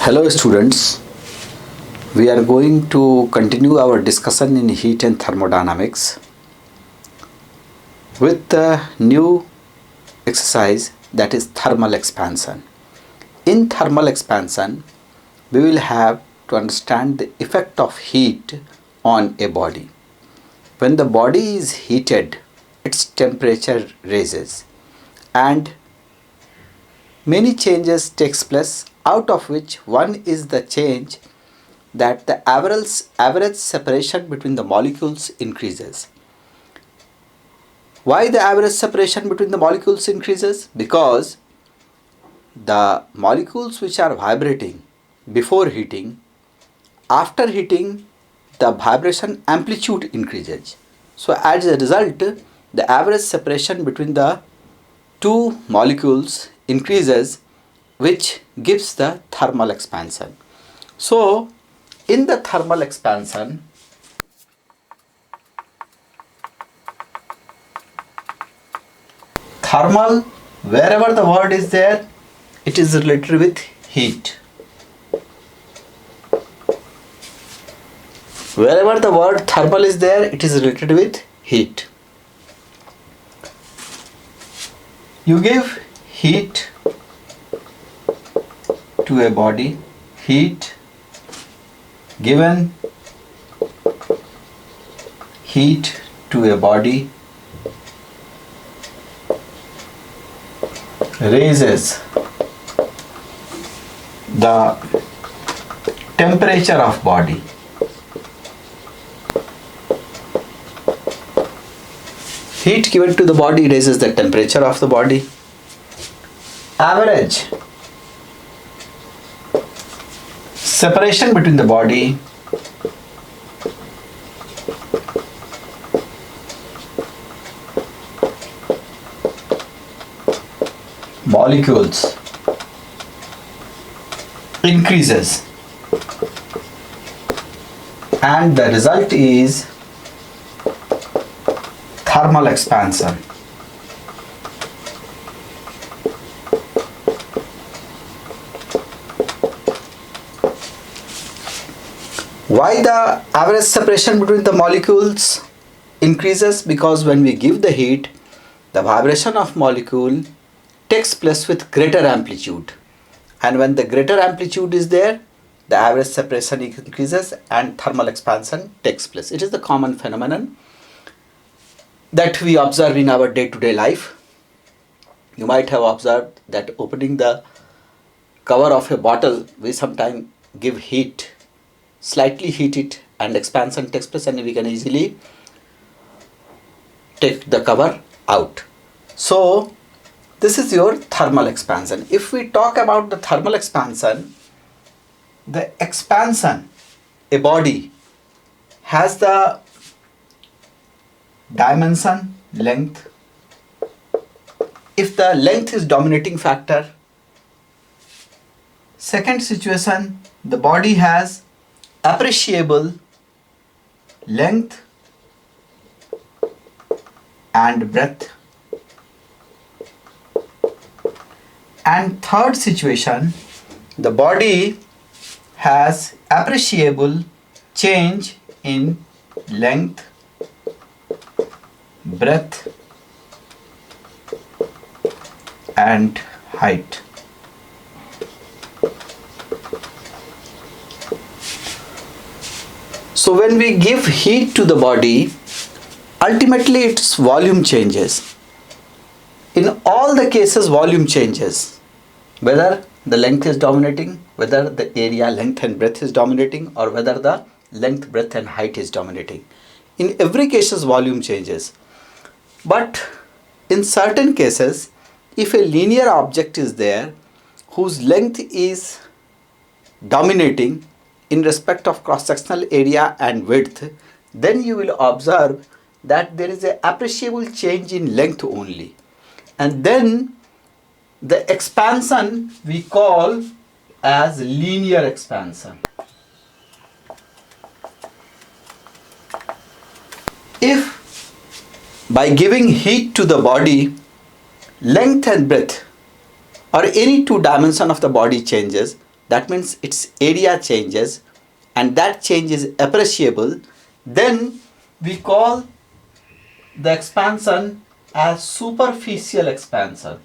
Hello students, we are going to continue our discussion in heat and thermodynamics with the new exercise, that is thermal expansion. In thermal expansion, we will have to understand the effect of heat on a body. When the body is heated, its temperature raises and many changes takes place, out of which one is the change that the average separation between the molecules increases. Why the average separation between the molecules increases? Because the molecules which are vibrating before heating, after heating the vibration amplitude increases. So as a result, the average separation between the two molecules increases, which gives the thermal expansion. So in the thermal expansion, thermal, wherever the word is there, it is related with heat. Wherever the word thermal is there, it is related with heat. You give heat to a body, heat given heat to a body raises the temperature of body. Heat given to the body raises the temperature of the body. Average separation between the body molecules increases, and the result is thermal expansion. Why the average separation between the molecules increases? Because when we give the heat, the vibration of molecule takes place with greater amplitude, and when the greater amplitude is there, the average separation increases and thermal expansion takes place. It is the common phenomenon that we observe in our day-to-day life. You might have observed that opening the cover of a bottle, we sometimes give heat, slightly heat it, and expansion takes place, and we can easily take the cover out. So this is your thermal expansion. If we talk about the thermal expansion, the expansion, a body has the dimension, length. If the length is dominating factor, second situation, the body has appreciable length and breadth, and third situation, the body has appreciable change in length, breadth and height. So when we give heat to the body, ultimately its volume changes. In all the cases, volume changes, whether the length is dominating, whether the area length and breadth is dominating, or whether the length, breadth and height is dominating. In every cases, volume changes. But in certain cases, if a linear object is there whose length is dominating in respect of cross-sectional area and width, then you will observe that there is an appreciable change in length only. And then the expansion we call as linear expansion. If by giving heat to the body, length and breadth or any two dimension of the body changes, that means its area changes and that change is appreciable, then we call the expansion as superficial expansion.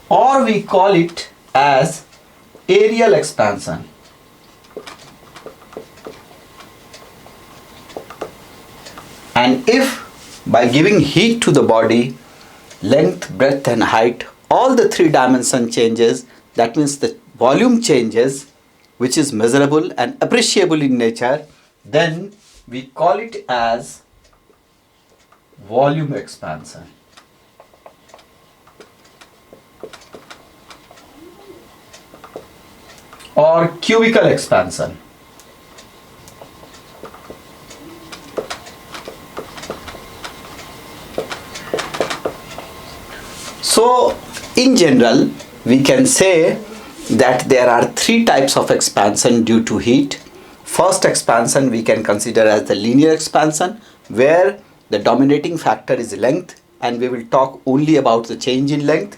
Or we call it as areal expansion. And if by giving heat to the body, length, breadth and height, all the three dimension changes, that means the volume changes, which is measurable and appreciable in nature, then we call it as volume expansion. Or cubical expansion. So in general, we can say that there are three types of expansion due to heat. First expansion we can consider as the linear expansion, where the dominating factor is length and we will talk only about the change in length.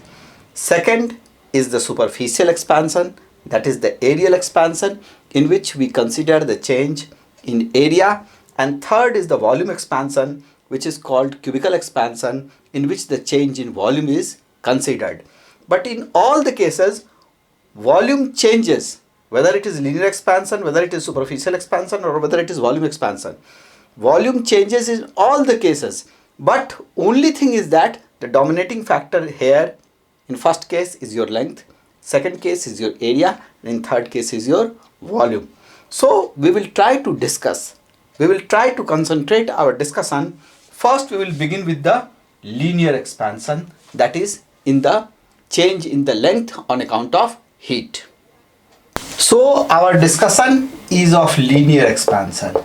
Second is the superficial expansion, that is the areal expansion, in which we consider the change in area. And third is the volume expansion, which is called cubical expansion, in which the change in volume is considered. But in all the cases, volume changes, whether it is linear expansion, whether it is superficial expansion, or whether it is volume expansion. Volume changes in all the cases, but only thing is that the dominating factor here in first case is your length, second case is your area, and in third case is your volume. So we will try to discuss, we will try to concentrate our discussion. First we will begin with the linear expansion, that is in the change in the length on account of heat. So our discussion is of linear expansion.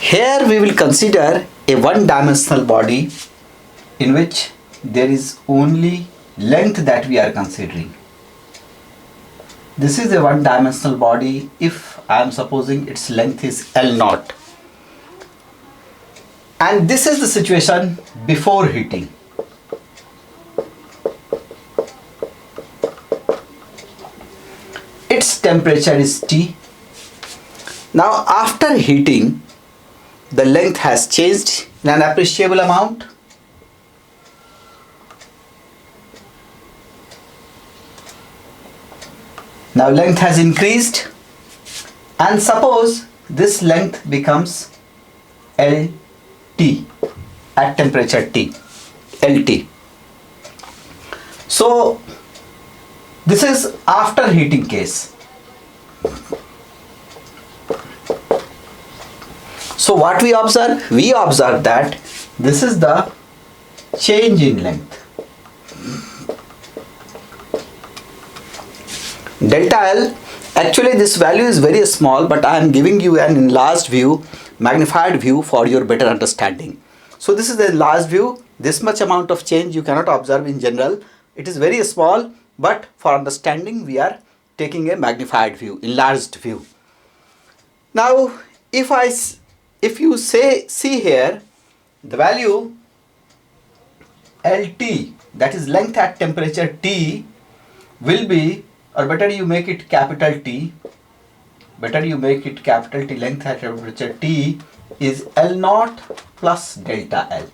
Here we will consider a one-dimensional body in which there is only length that we are considering. This is a one-dimensional body if I am supposing its length is L0. And this is the situation before heating. Its temperature is T. Now after heating, the length has changed in an appreciable amount. Now length has increased, and suppose this length becomes LT at temperature T, LT. So this is after heating case. So what we observe? We observe that this is the change in length. Delta L, actually this value is very small, but I am giving you an enlarged view, magnified view for your better understanding. So this is the enlarged view. This much amount of change you cannot observe in general. It is very small, but for understanding we are taking a magnified view, enlarged view. Now if you see here the value LT, that is length at temperature T, will be, or better you make it capital T, length at temperature T is L0 plus delta L.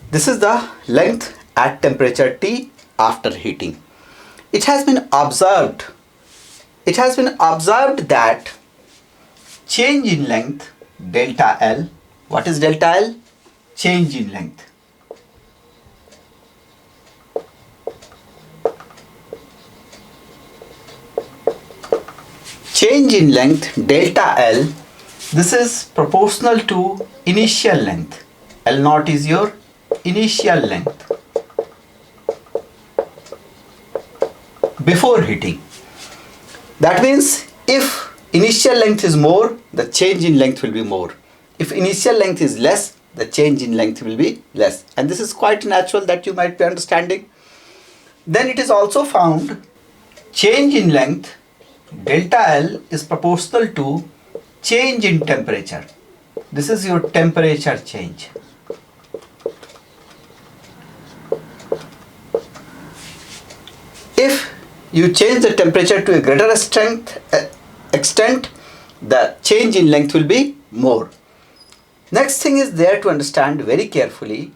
This is the length at temperature T after heating. It has been observed that change in length delta L. What is delta L? Change in length. Change in length delta L, this is proportional to initial length. L0 is your initial length before heating. That means if initial length is more, the change in length will be more. If initial length is less, the change in length will be less. And this is quite natural that you might be understanding. Then it is also found change in length delta L is proportional to change in temperature. This is your temperature change. If you change the temperature to a greater extent, the change in length will be more. Next thing is there to understand very carefully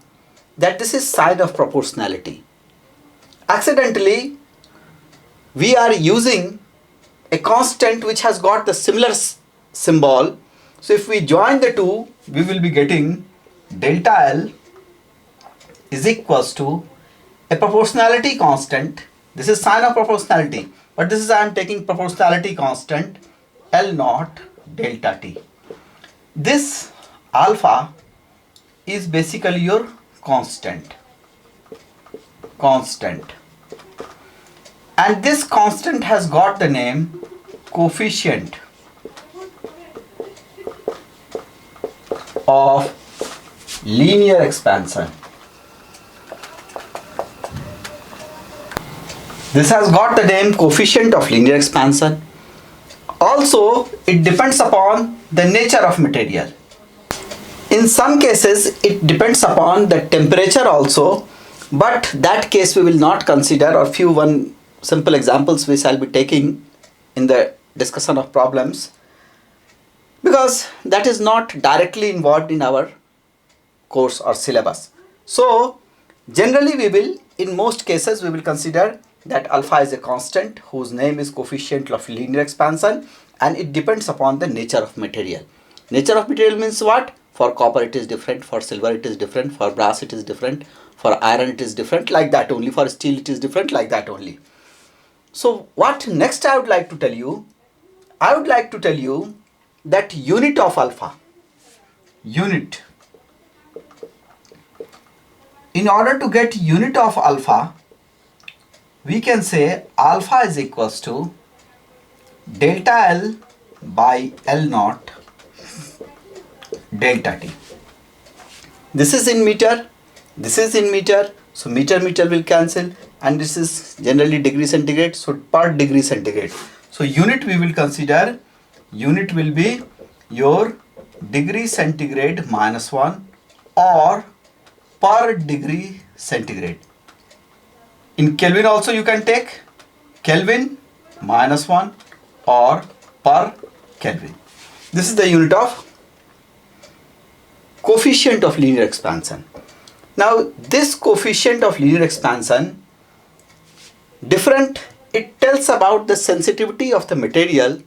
that this is sign of proportionality. Accidentally, we are using a constant which has got the similar symbol. So if we join the two, we will be getting delta L is equals to a proportionality constant. This is sign of proportionality, but this is I am taking proportionality constant L naught delta T. This alpha is basically your constant. And this constant has got the name coefficient of linear expansion. This has got the name coefficient of linear expansion. Also, it depends upon the nature of material. In some cases, it depends upon the temperature also, but that case we will not consider, or few simple examples which I'll be taking in the discussion of problems, because that is not directly involved in our course or syllabus. So generally in most cases we will consider that alpha is a constant whose name is coefficient of linear expansion, and it depends upon the nature of material. Nature of material means what? For copper it is different, for silver it is different, for brass it is different, for iron it is different, like that only, for steel it is different, like that only. So what next I would like to tell you? I would like to tell you that unit of alpha. Unit. In order to get unit of alpha, we can say alpha is equals to delta L by L naught delta T. This is in meter, this is in meter, so meter will cancel, and this is generally degree centigrade, so per degree centigrade. So unit we will consider, unit will be your degree centigrade -1 or per degree centigrade. In Kelvin also you can take Kelvin -1 or per Kelvin. This is the unit of coefficient of linear expansion. Now this coefficient of linear expansion, it tells about the sensitivity of the material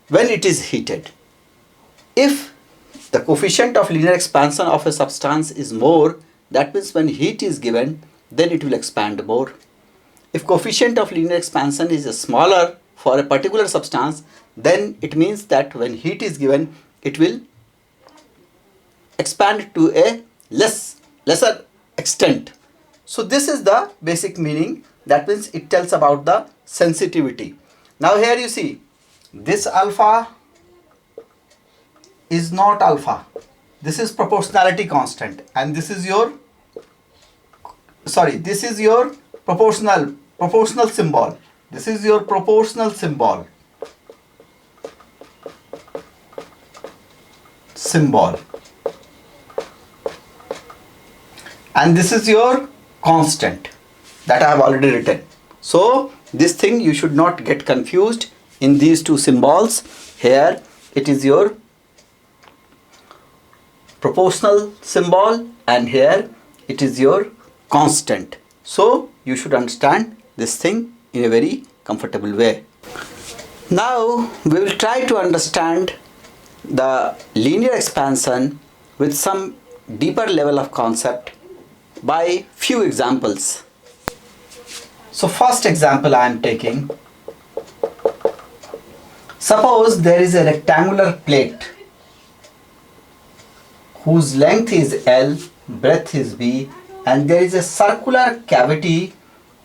when it is heated. If the coefficient of linear expansion of a substance is more, that means when heat is given, then it will expand more. If coefficient of linear expansion is smaller for a particular substance, then it means that when heat is given, it will expand to a lesser extent. So this is the basic meaning. That means it tells about the sensitivity. Now here you see, this alpha is not alpha. This is proportionality constant, and this is your proportional symbol. This is your proportional symbol. And this is your constant that I have already written. So this thing you should not get confused in these two symbols. Here it is your proportional symbol, and here it is your constant. So you should understand this thing in a very comfortable way. Now we will try to understand the linear expansion with some deeper level of concept by few examples. So first example I am taking. Suppose there is a rectangular plate whose length is L, breadth is B, and there is a circular cavity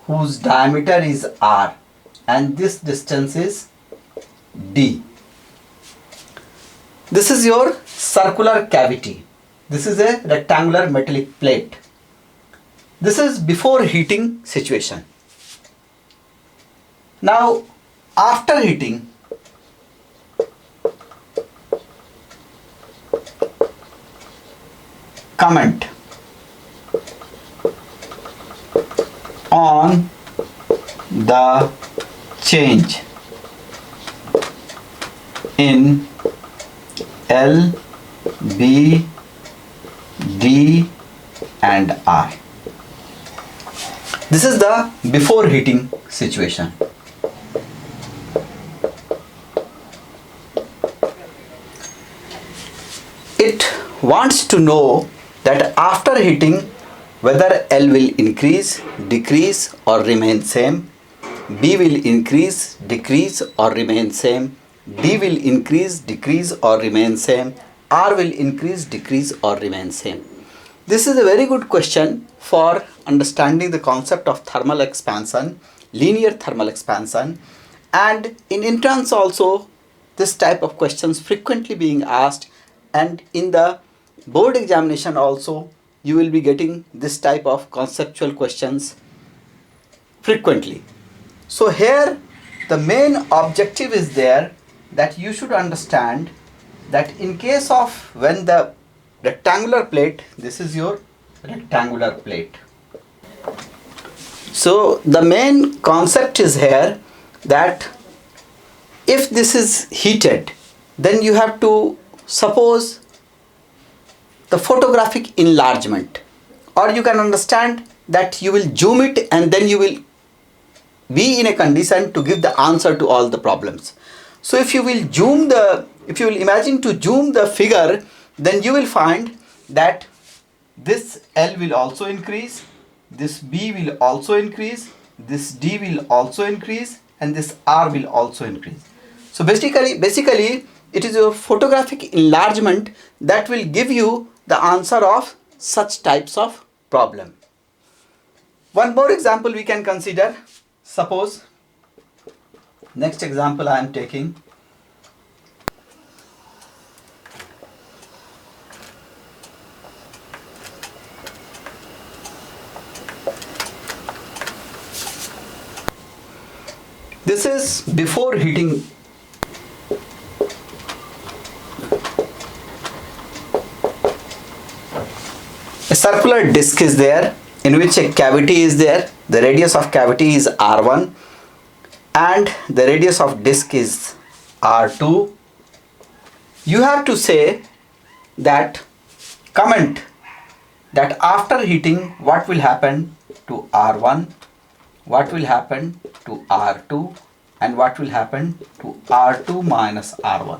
whose diameter is R, and this distance is D. This is your circular cavity. This is a rectangular metallic plate. This is before heating situation. Now after heating, comment on the change in L, B, D and I. This is the before heating situation. It wants to know that after heating whether L will increase, decrease or remain same, B will increase, decrease or remain same, D will increase, decrease or remain same, R will increase, decrease or remain same. This is a very good question for understanding the concept of thermal expansion, linear thermal expansion, and in entrance also this type of questions frequently being asked, and in the board examination also you will be getting this type of conceptual questions frequently. So here the main objective is there that you should understand that in case of when the rectangular plate, this is your rectangular plate. So the main concept is here that if this is heated, then you have to suppose the photographic enlargement, or you can understand that you will zoom it and then you will be in a condition to give the answer to all the problems. So if you will imagine to zoom the figure, then you will find that this L will also increase, this B will also increase, this D will also increase, and this R will also increase. So basically it is your photographic enlargement that will give you the answer of such types of problem. One more example we can consider. Suppose, next example I am taking. This is before heating. A circular disc is there in which a cavity is there. The radius of cavity is R1 and the radius of disc is R2. You have to say that, comment that after heating what will happen to R1, what will happen to R2 and what will happen to R2 minus R1.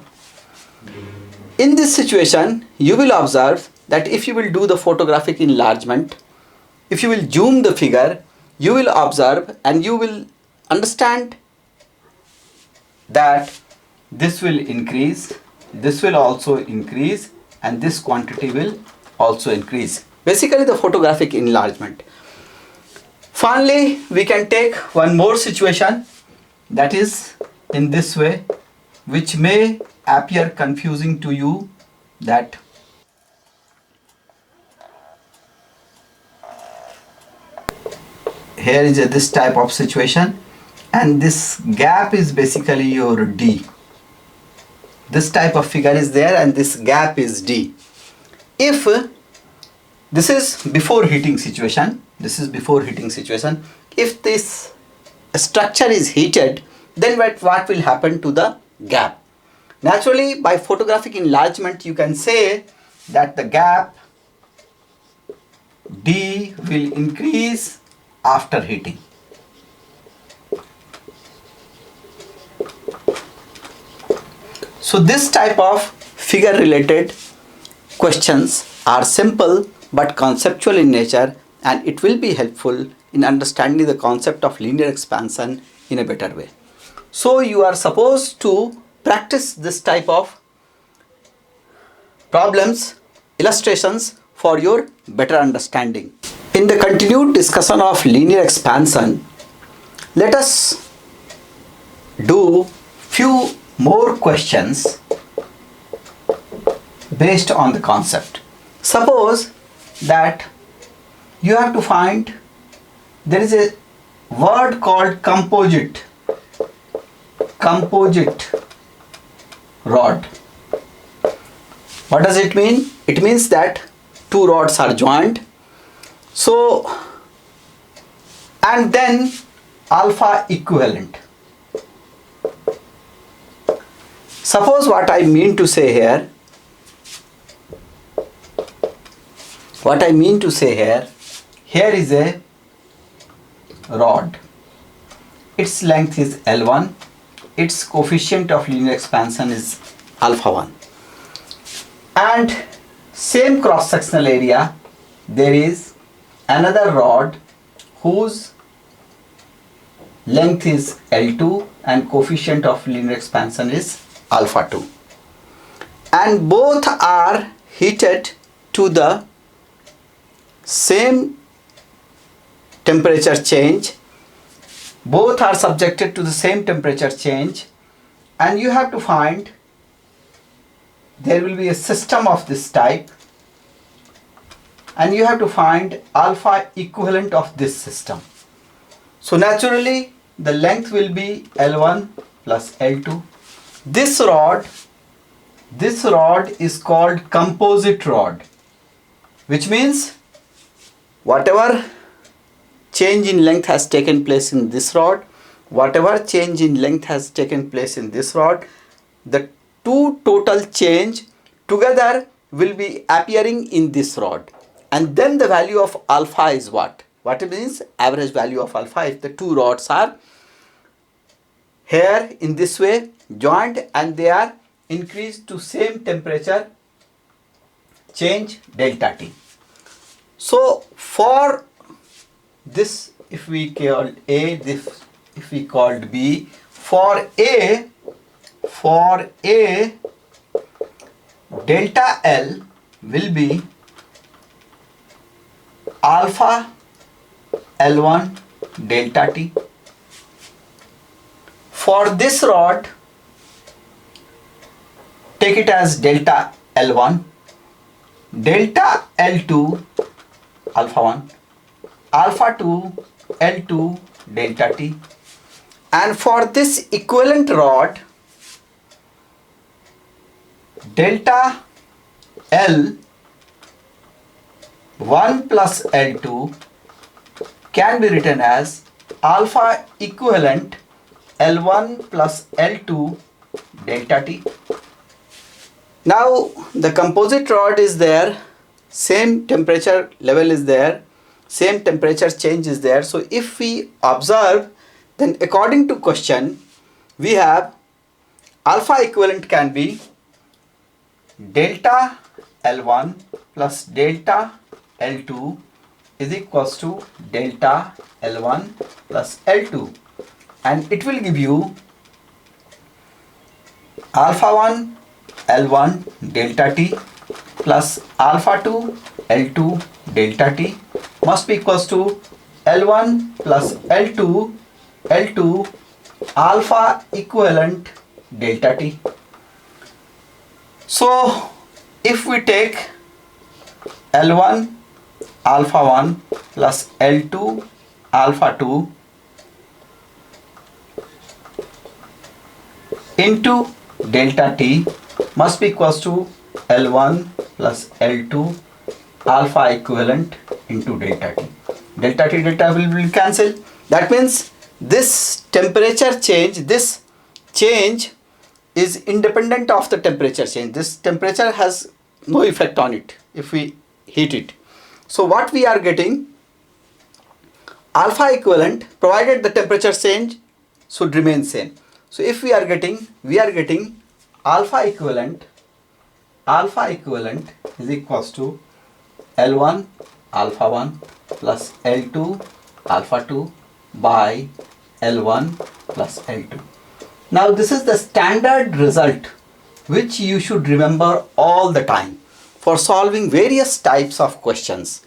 In this situation you will observe that if you will do the photographic enlargement, if you will zoom the figure, you will observe and you will understand that this will increase, this will also increase, and this quantity will also increase. Basically the photographic enlargement. Finally, we can take one more situation that is in this way, which may appear confusing to you, that here is this type of situation and this gap is basically your D. This type of figure is there and this gap is D. If this is before heating situation, if this structure is heated, then what will happen to the gap? Naturally, by photographic enlargement you can say that the gap D will increase after heating. So this type of figure related questions are simple but conceptual in nature, and it will be helpful in understanding the concept of linear expansion in a better way. So you are supposed to practice this type of problems, illustrations for your better understanding. In the continued discussion of linear expansion, let us do few more questions based on the concept. Suppose that you have to find, there is a word called composite rod. What does it mean? It means that two rods are joined. So, and then alpha equivalent. Suppose what I mean to say here, here is a rod. Its length is L1. Its coefficient of linear expansion is alpha 1. And same cross-sectional area, there is another rod whose length is L2 and coefficient of linear expansion is alpha 2. And both are heated to the same temperature change. Both are subjected to the same temperature change, and you have to find, there will be a system of this type, and you have to find alpha equivalent of this system. So naturally the length will be L1 plus L2. This rod is called composite rod, which means whatever change in length has taken place in this rod, the two total change together will be appearing in this rod. And then the value of alpha is what? What it means? Average value of alpha if the two rods are here in this way joined and they are increased to same temperature change delta T. So for this, if we called A, this if we called B, for A delta L will be alpha L1 delta T. For this rod, take it as delta L1, delta L2 alpha 1, alpha 2 L2 delta T. And for this equivalent rod, delta L1 plus L2 can be written as alpha equivalent L1 plus L2 delta T. Now the composite rod is there, same temperature level is there, same temperature change is there. So if we observe, then according to question, we have alpha equivalent can be delta L1 plus delta L2 is equals to delta L1 plus L2, and it will give you alpha 1 L1 delta T plus alpha 2 L2 delta T must be equals to L1 plus L2 alpha equivalent delta T. So if we take L1 alpha 1 plus L2 alpha 2 into delta T must be equals to L1 plus L2 alpha equivalent into delta T. Delta T delta will cancel. That means this temperature change, this change is independent of the temperature change. This temperature has no effect on it if we heat it. So what we are getting, alpha equivalent provided the temperature change should remain same. So if we are getting alpha equivalent is equals to L1 alpha 1 plus L2 alpha 2 by L1 plus L2. Now this is the standard result which you should remember all the time for solving various types of questions.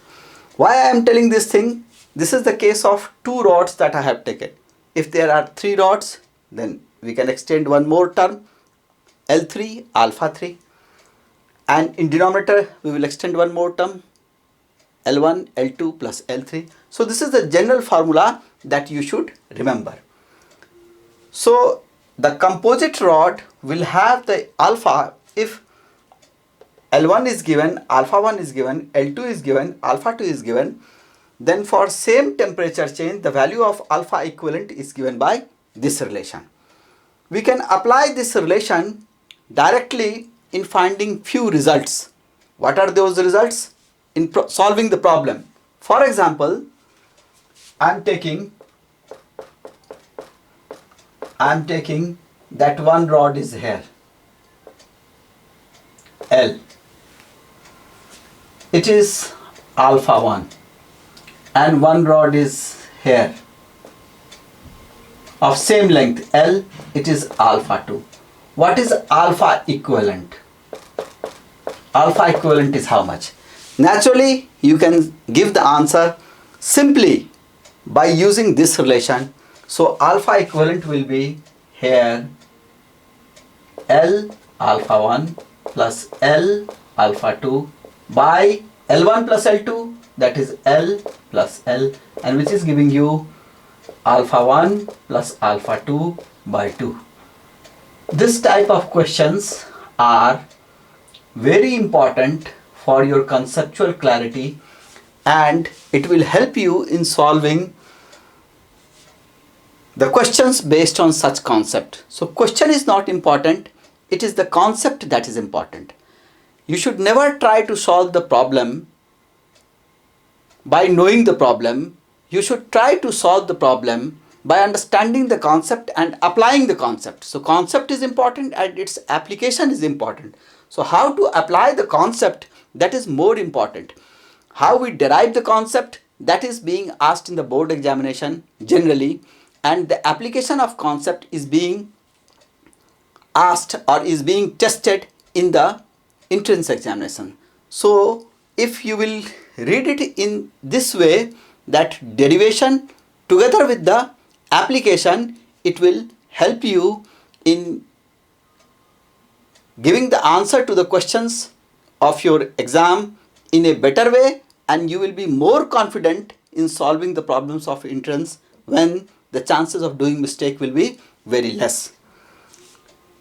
Why I am telling this thing? This is the case of two rods that I have taken. If there are three rods, then we can extend one more term, L3 alpha 3, and in denominator we will extend one more term, L1 L2 plus L3. So this is the general formula that you should remember. So the composite rod will have the alpha if L1 is given, alpha 1 is given, L2 is given, alpha 2 is given, then for same temperature change, the value of alpha equivalent is given by this relation. We can apply this relation directly in finding few results. What are those results? In solving the problem. For example, I am taking that one rod is here, L. It is alpha 1, and one rod is here of same length L, it is alpha 2. What is alpha equivalent? Alpha equivalent is how much? Naturally, you can give the answer simply by using this relation. So alpha equivalent will be here L alpha 1 plus L alpha 2 by L1 plus L2, that is L plus L, and which is giving you alpha 1 plus alpha 2 by 2. This type of questions are very important for your conceptual clarity, and it will help you in solving the questions based on such concept. So question is not important, it is the concept that is important. You should never try to solve the problem by knowing the problem. You should try to solve the problem by understanding the concept and applying the concept. So concept is important and its application is important. So how to apply the concept, that is more important. How we derive the concept, that is being asked in the board examination generally, and the application of concept is being asked or is being tested in the entrance examination. So if you will read it in this way, that derivation together with the application, it will help you in giving the answer to the questions of your exam in a better way, and you will be more confident in solving the problems of entrance when the chances of doing mistake will be very less.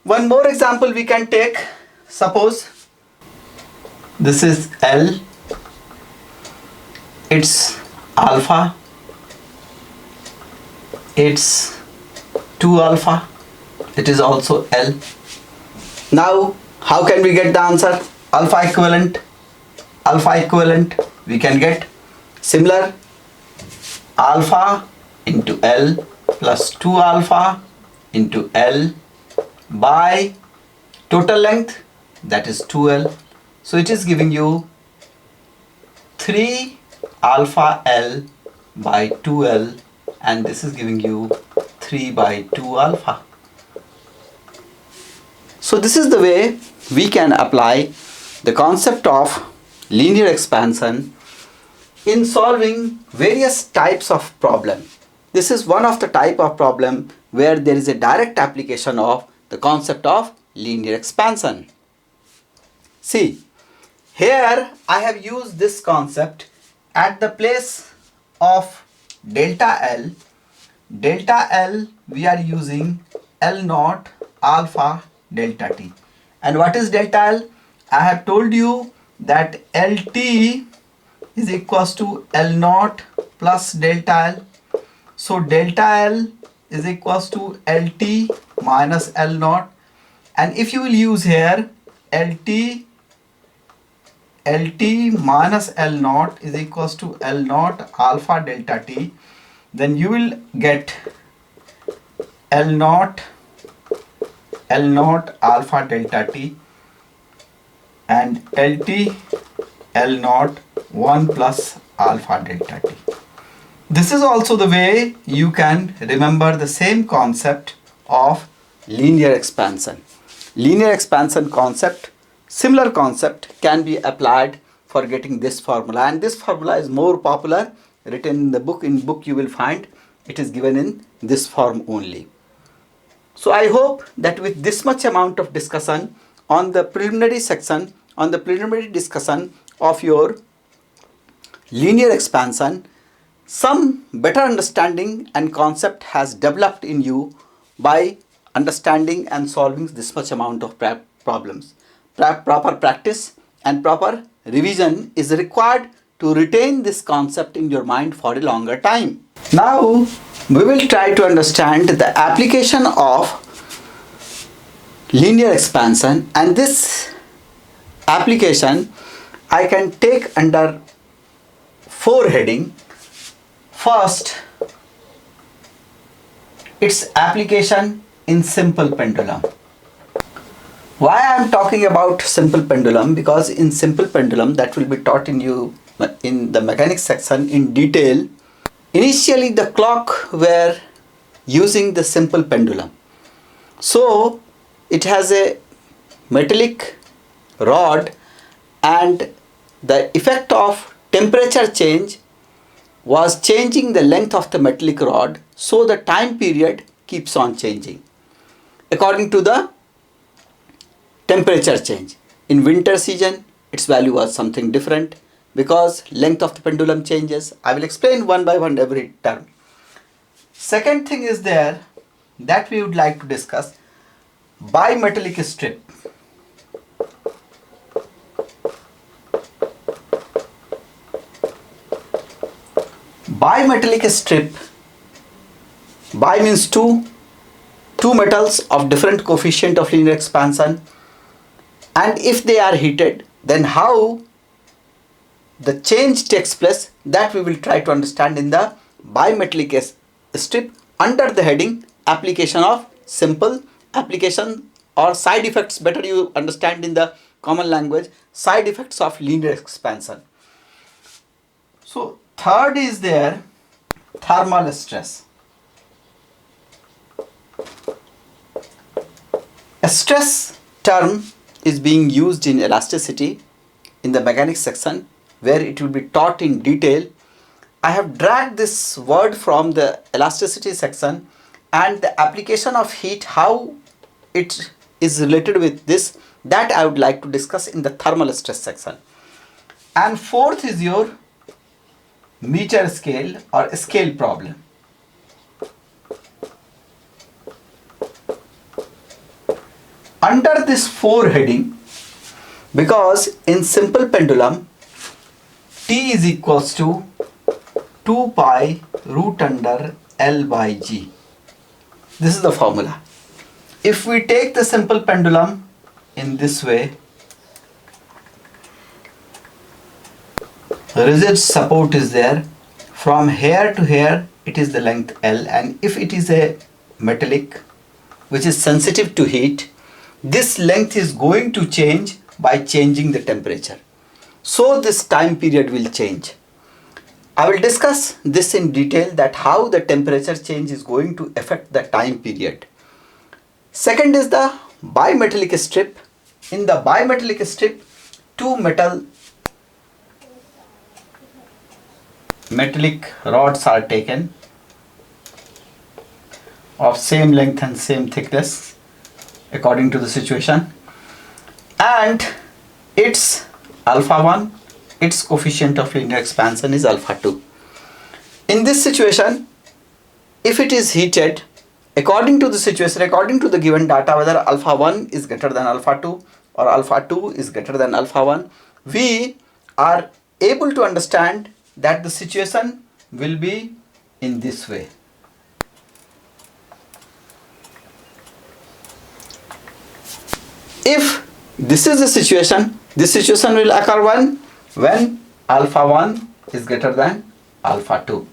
One more example we can take. Suppose this is L, it's alpha, it's 2 alpha, it is also L. Now how can we get the answer? Alpha equivalent we can get similar, alpha into L plus 2 alpha into L by total length, that is 2L. So it is giving you 3 alpha L by 2L, and this is giving you 3 by 2 alpha. So this is the way we can apply the concept of linear expansion in solving various types of problem. This is one of the type of problem where there is a direct application of the concept of linear expansion. See, here I have used this concept at the place of delta L. Delta L we are using L naught alpha delta T. And what is delta L? I have told you that LT is equals to L naught plus delta L. So delta L is equals to LT minus L naught, and if you will use here LT minus L naught is equals to L naught alpha delta T, then you will get L naught alpha delta T and LT L naught 1 plus alpha delta T. This is also the way you can remember the same concept of linear expansion. Linear expansion concept, similar concept can be applied for getting this formula, and this formula is more popular, written in the book. In book you will find it is given in this form only. So I hope that with this much amount of discussion on the preliminary section, on the preliminary discussion of your linear expansion, some better understanding and concept has developed in you by understanding and solving this much amount of problems. Proper practice and proper revision is required to retain this concept in your mind for a longer time. Now we will try to understand the application of linear expansion, and this application I can take under 4 heading. First, its application in simple pendulum. Why I am talking about simple pendulum? Because in simple pendulum, that will be taught in you in the mechanics section in detail. Initially the clock were using the simple pendulum. So it has a metallic rod, and the effect of temperature change was changing the length of the metallic rod, so the time period keeps on changing according to the temperature change. In winter season its value was something different because length of the pendulum changes. I will explain one by one every term. Second thing is there that we would like to discuss, bimetallic strip. Bimetallic strip, bi means two metals of different coefficient of linear expansion, and if they are heated, then how the change takes place, that we will try to understand in the bimetallic strip under the heading application of simple application or side effects, better you understand in the common language, side effects of linear expansion. So third is there thermal stress. A stress term is being used in elasticity in the mechanics section, where it will be taught in detail. I have dragged this word from the elasticity section, and the application of heat, how it is related with this, that I would like to discuss in the thermal stress section. And fourth is your meter scale or scale problem. Under this 4 heading, because in simple pendulum T is equals to 2 pi root under L by G. This is the formula. If we take the simple pendulum in this way, rigid support is there. From here to here it is the length L, and if it is a metallic which is sensitive to heat, this length is going to change by changing the temperature. So this time period will change. I will discuss this in detail, that how the temperature change is going to affect the time period. Second is the bimetallic strip. In the bimetallic strip, 2 metallic rods are taken of same length and same thickness according to the situation, and its alpha 1, its coefficient of linear expansion is alpha 2. In this situation, if it is heated, according to the situation, according to the given data, whether alpha 1 is greater than alpha 2 or alpha 2 is greater than alpha 1, we are able to understand that the situation will be in this way. If this is the situation, this situation will occur when alpha 1 is greater than alpha 2.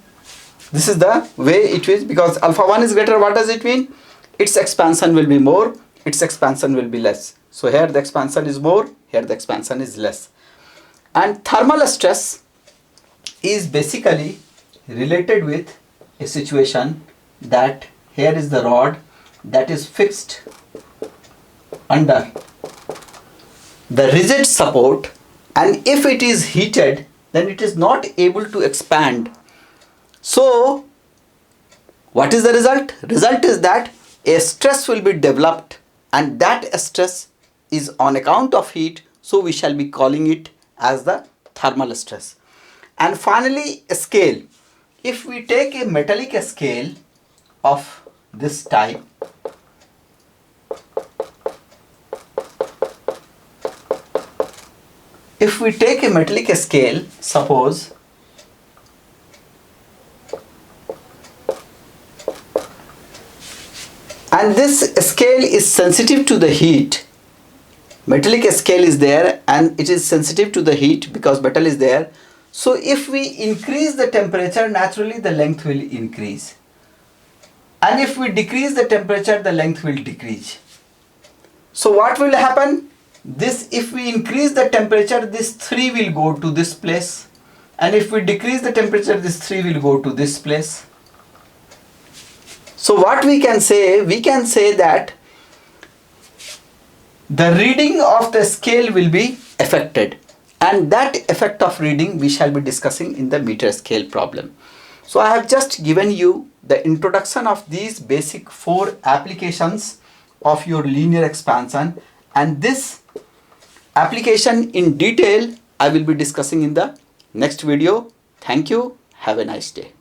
This is the way it is, because alpha 1 is greater, what does it mean? Its expansion will be more, its expansion will be less. So here the expansion is more, here the expansion is less. And thermal stress is basically related with a situation that here is the rod that is fixed under the rigid support, and if it is heated, then it is not able to expand. So what is the result? Result is that a stress will be developed, and that stress is on account of heat, so we shall be calling it as the thermal stress. And finally, a scale. If we take a metallic scale of this type, if we take a metallic scale, suppose and this scale is sensitive to the heat, metallic scale is there and it is sensitive to the heat because metal is there. So if we increase the temperature, naturally the length will increase, and if we decrease the temperature, the length will decrease. So what will happen? This, if we increase the temperature, this 3 will go to this place, and if we decrease the temperature, this 3 will go to this place. So what we can say? We can say that the reading of the scale will be affected, and that effect of reading we shall be discussing in the meter scale problem. So I have just given you the introduction of these basic 4 applications of your linear expansion, and this application in detail I will be discussing in the next video. Thank you. Have a nice day.